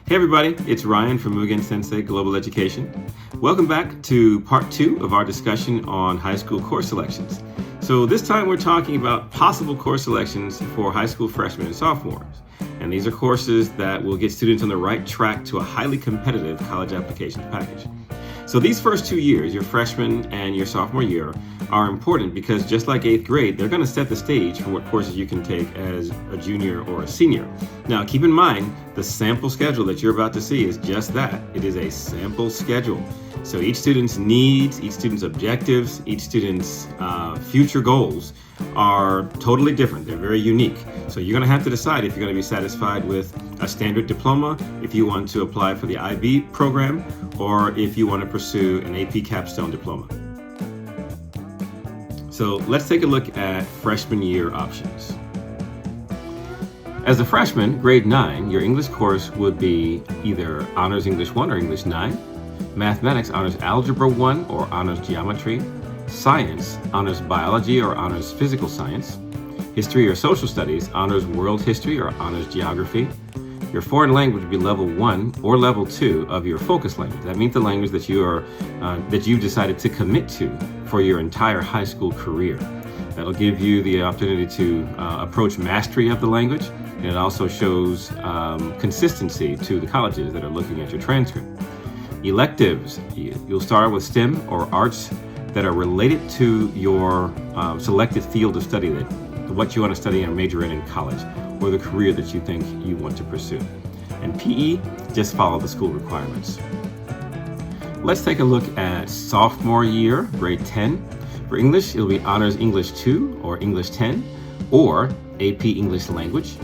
Hey everybody, it's Ryan from Mugenn-Sensei Global Education. Welcome back to part 2 of our discussion on high school course selections. So this time we're talking about possible course selections for high school freshmen and sophomores. And these are courses that will get students on the right track to a highly competitive college applications package. So these first 2 years, your freshman and your sophomore year, are important because just like 8th grade, they're going to set the stage for what courses you can take as a junior or a senior. Now, keep in mind, the sample schedule that you're about to see is just that. It is a sample schedule. So each student's needs, each student's objectives, each student's future goals are totally different. They're very unique. So you're going to have to decide if you're going to be satisfied with a standard diploma, if you want to apply for the IB program, or if you want to pursue an AP capstone diploma. So let's take a look at freshman year options. As a freshman, grade 9, your English course would be either Honors English 1 or English 9, Mathematics Honors Algebra 1 or Honors Geometry, Science Honors Biology or Honors Physical Science, History or Social Studies Honors World History or Honors Geography. Your foreign language would be level 1 or level 2 of your focus language. That means the language that you've decided to commit to for your entire high school career. That'll give you the opportunity to approach mastery of the language, and it also shows consistency to the colleges that are looking at your transcript. Electives, you'll start with STEM or arts that are related to your selected field of study, what you want to study and major in college, or the career that you think you want to pursue. And PE, just follow the school requirements. Let's take a look at sophomore year, grade 10. For English, it'll be Honors English 2 or English 10, or AP English Language.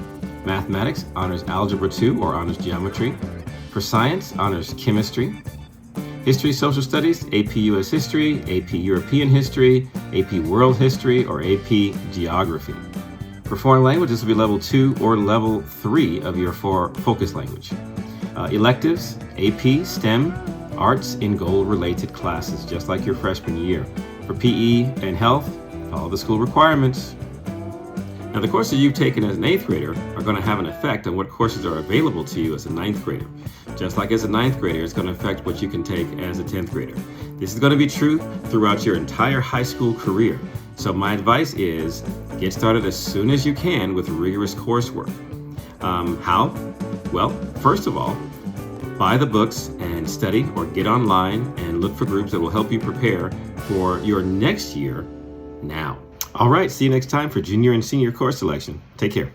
Mathematics, Honors Algebra 2 or Honors Geometry. For Science, Honors Chemistry. History, Social Studies, AP US History, AP European History, AP World History, or AP Geography. For foreign language, this will be level 2 or level 3 of your focus language. Electives, AP, STEM, arts, and goal-related classes, just like your freshman year. For PE and health, follow the school requirements. Now, the courses you've taken as an 8th grader are going to have an effect on what courses are available to you as a 9th grader. Just like as a 9th grader, it's going to affect what you can take as a 10th grader. This is going to be true throughout your entire high school career. So my advice is get started as soon as you can with rigorous coursework. How? Well, first of all, buy the books and study, or get online and look for groups that will help you prepare for your next year now. All right, see you next time for junior and senior course selection. Take care.